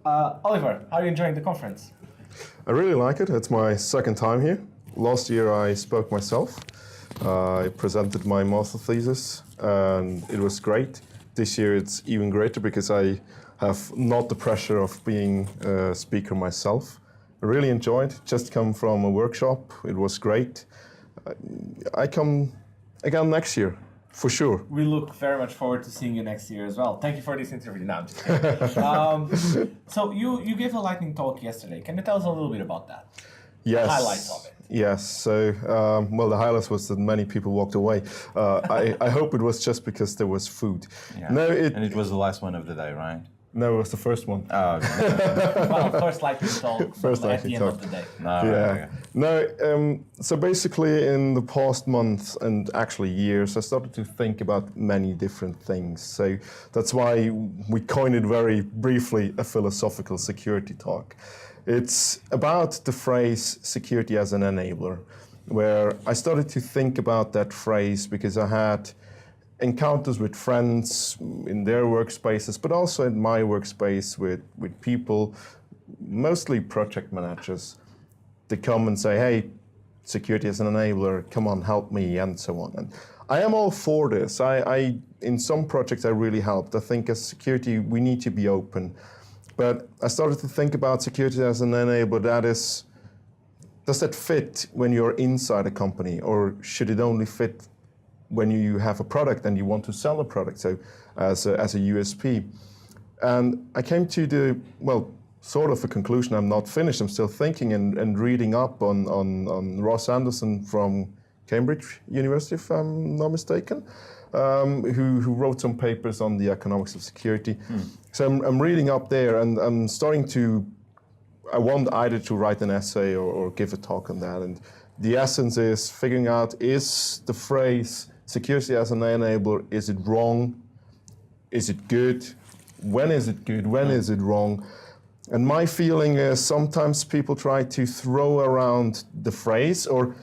Oliver, how are you enjoying the conference? I really like it. It's my second time here. Last year I spoke myself. I presented my master thesis and it was great. This year it's even greater because I have not the pressure of being a speaker myself. I really enjoyed. Just come from a workshop. It was great. I come again next year. For sure. We look very much forward to seeing you next year as well. Thank you for this interview. No, I'm just kidding. So you gave a lightning talk yesterday. Can you tell us a little bit about that? Yes. The highlights of it. Yes. So, well, the highlights was that many people walked away. I hope it was just because there was food. Yeah. No, and it was the last one of the day, right? No, it was the first one. Oh, okay. Well, first lightning talk First at lightning the end talk. of the day. No, Yeah. okay. No, so basically in the past months and actually years, I started to think about many different things. So that's why we coined it very briefly a philosophical security talk. It's about the phrase security as an enabler, where I started to think about that phrase because I had encounters with friends in their workspaces, but also in my workspace with people, mostly project managers. They come and say, hey, security is an enabler, come on, help me, and so on. And I am all for this. I in some projects, I really helped. I think as security, we need to be open. But I started to think about security as an enabler. Does that fit when you're inside a company, or should it only fit when you have a product and you want to sell a product, so as a USP? And I came to the, well, sort of a conclusion. I'm not finished. I'm still thinking and reading up on Ross Anderson from Cambridge University, if I'm not mistaken, who wrote some papers on the economics of security. So I'm reading up there and I'm starting to, I want either to write an essay or give a talk on that. And the essence is figuring out, is the phrase security as an enabler, is it wrong? Is it good? When is it good? When is it wrong? And my feeling is sometimes people try to throw around the phrase, or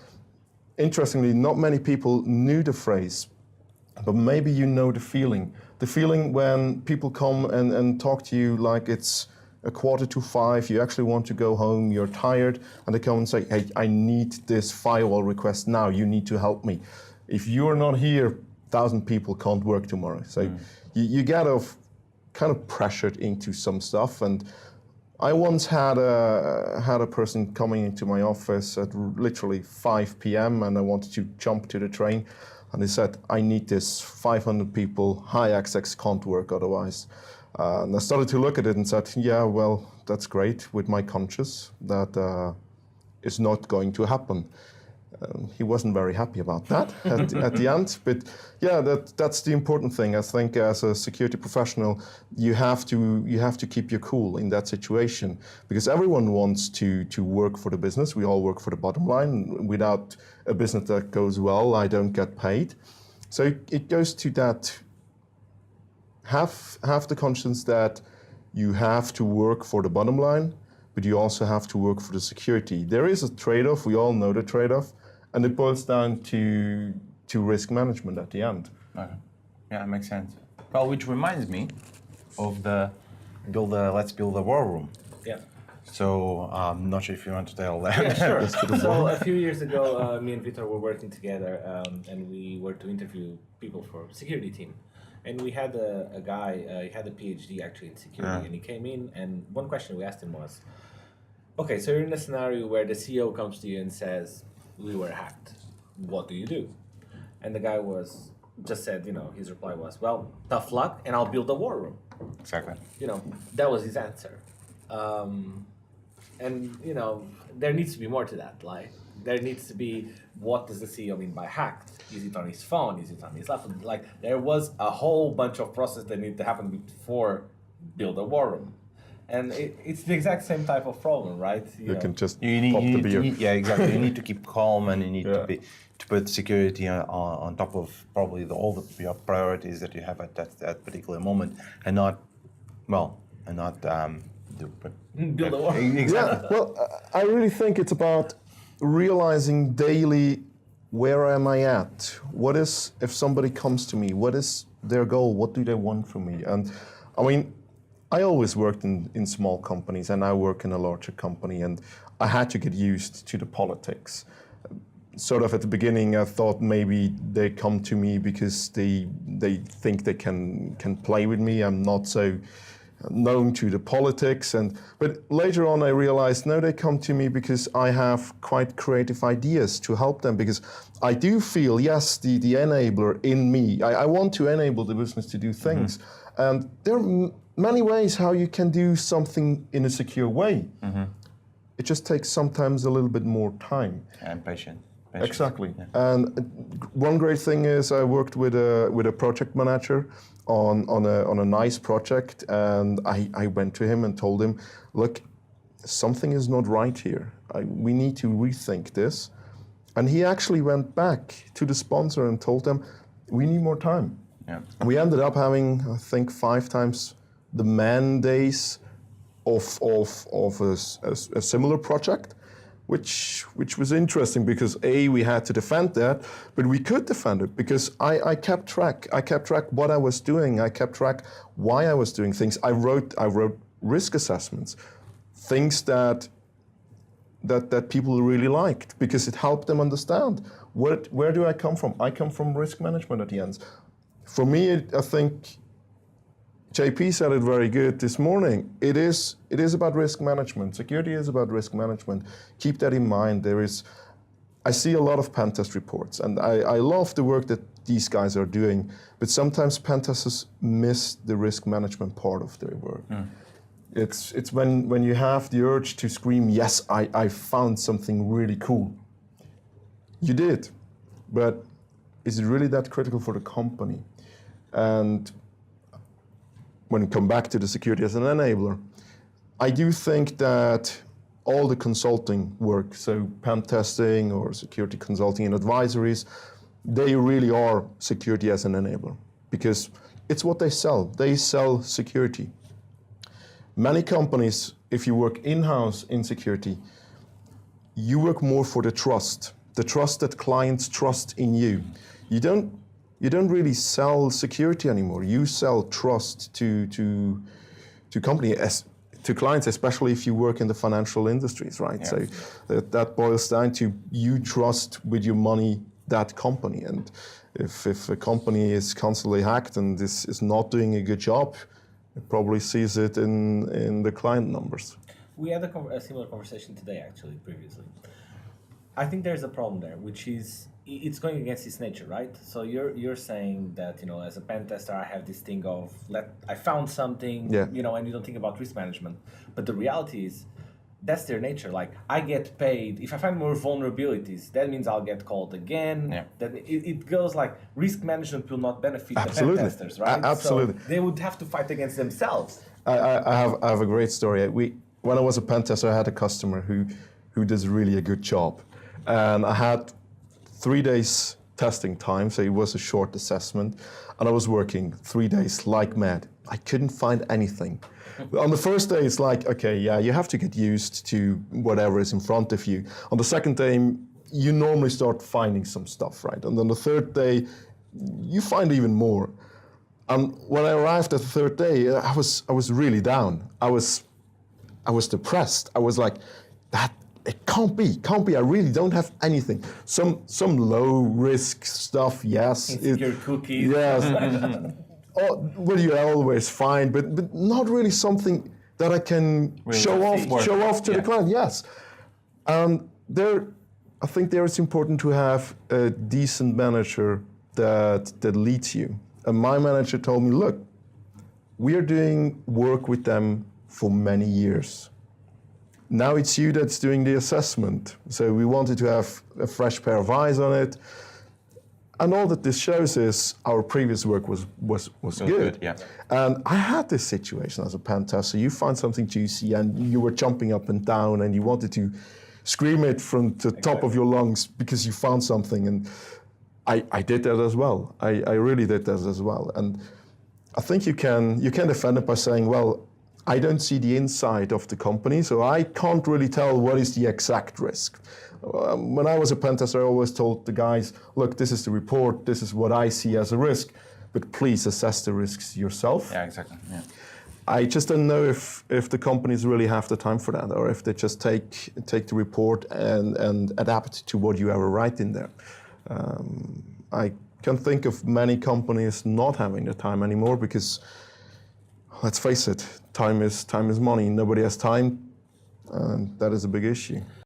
interestingly, not many people knew the phrase, but maybe you know the feeling. The feeling when people come and talk to you like it's 4:45, you actually want to go home, you're tired, and they come and say, hey, I need this firewall request now, you need to help me. If you're not here, 1,000 people can't work tomorrow. So you get kind of pressured into some stuff. And I once had a person coming into my office at literally 5 p.m. and I wanted to jump to the train. And they said, I need this, 500 people, high access can't work otherwise. And I started to look at it and said, yeah, well, that's great with my conscience. That is not going to happen. He wasn't very happy about that at the end. But yeah, that's the important thing. I think as a security professional, you have to keep your cool in that situation, because everyone wants to work for the business. We all work for the bottom line. Without a business that goes well, I don't get paid. So it goes to that. Have the conscience that you have to work for the bottom line, but you also have to work for the security. There is a trade-off. We all know the trade-off. And it boils down to risk management at the end. Okay. Yeah, it makes sense. Well, which reminds me of the let's build a war room. Yeah. So I'm not sure if you want to tell that. Yeah, sure. So a few years ago, me and Vítor were working together, and we were to interview people for security team. And we had a guy, he had a PhD actually in security, and he came in, and one question we asked him was, okay, so you're in a scenario where the CEO comes to you and says, we were hacked. What do you do? And the guy just said, his reply was, well, tough luck, and I'll build a war room. Exactly. That was his answer. And there needs to be more to that. Like, there needs to be, what does the CEO mean by hacked? Is it on his phone? Is it on his laptop? Like, there was a whole bunch of process that needed to happen before build a war room. And it's the exact same type of problem, right? You can just pop the beer. Yeah, exactly. You need to keep calm, and you need to put security on top of probably all the priorities that you have at that particular moment, and not build a war. Exactly. Yeah, well, I really think it's about realizing daily, where am I at? What is, if somebody comes to me, what is their goal? What do they want from me? And I mean, I always worked in small companies, and I work in a larger company, and I had to get used to the politics. Sort of at the beginning, I thought maybe they come to me because they think they can play with me. I'm not so known to the politics, but later on I realized no, they come to me because I have quite creative ideas to help them, because I do feel, yes, the enabler in me. I want to enable the business to do things, and there are many ways how you can do something in a secure way. It just takes sometimes a little bit more time and patience. Exactly. Yeah. And one great thing is I worked with a project manager on a nice project, and I went to him and told him, look, something is not right here. We need to rethink this. And he actually went back to the sponsor and told them, we need more time. Yeah. We ended up having, I think, 5 times the man days of a similar project. Which was interesting because we had to defend that, but we could defend it because I kept track. I kept track what I was doing. I kept track why I was doing things. I wrote risk assessments, things that people really liked because it helped them understand where do I come from. I come from risk management at the end. For me, I think JP said it very good this morning. It is about risk management. Security is about risk management. Keep that in mind. I see a lot of pen test reports, and I love the work that these guys are doing, but sometimes pen testers miss the risk management part of their work. It's when you have the urge to scream, yes, I found something really cool. You did, but is it really that critical for the company? And when we come back to the security as an enabler, I do think that all the consulting work, so pen testing or security consulting and advisories, they really are security as an enabler because it's what they sell. They sell security. Many companies, if you work in-house in security, you work more for the trust that clients trust in you. You don't really sell security anymore. You sell trust to companies, to clients, especially if you work in the financial industries, right? Yeah. So that boils down to you trust with your money that company. And if a company is constantly hacked and is not doing a good job, it probably sees it in the client numbers. We had a similar conversation today, actually, previously. I think there's a problem there, which is it's going against its nature, right? So you're saying that, as a pen tester, I have this thing of I found something, and you don't think about risk management. But the reality is that's their nature. Like, I get paid. If I find more vulnerabilities, that means I'll get called again. Yeah. That it goes like risk management will not benefit the pen testers, right? Absolutely. So they would have to fight against themselves. I have a great story. When I was a pen tester, I had a customer who does really a good job. And I had 3 days testing time, so it was a short assessment, and I was working 3 days like mad. I couldn't find anything. On the first day, it's like, okay, yeah, you have to get used to whatever is in front of you. On the second day, you normally start finding some stuff, right? And then the third day, you find even more. And when I arrived at the third day, I was really down. I was depressed. I was like, it can't be. I really don't have anything. Some low risk stuff, yes. Insecure cookies. Yes. Well, you always find, but not really something that I can really show off to the client. Yes. I think there it's important to have a decent manager that leads you. And my manager told me, look, we are doing work with them for many years. Now it's you that's doing the assessment. So we wanted to have a fresh pair of eyes on it. And all that this shows is our previous work was good. Yeah. And I had this situation as a pen tester. You find something juicy and you were jumping up and down and you wanted to scream it from the top of your lungs because you found something. And I did that as well. I really did that as well. And I think you can defend it by saying, well, I don't see the inside of the company, so I can't really tell what is the exact risk. When I was a pen tester, I always told the guys, look, this is the report, this is what I see as a risk, but please assess the risks yourself. Yeah, exactly. Yeah. I just don't know if the companies really have the time for that, or if they just take the report and adapt to what you ever write in there. I can think of many companies not having the time anymore because, let's face it, time is money. Nobody has time, and that is a big issue.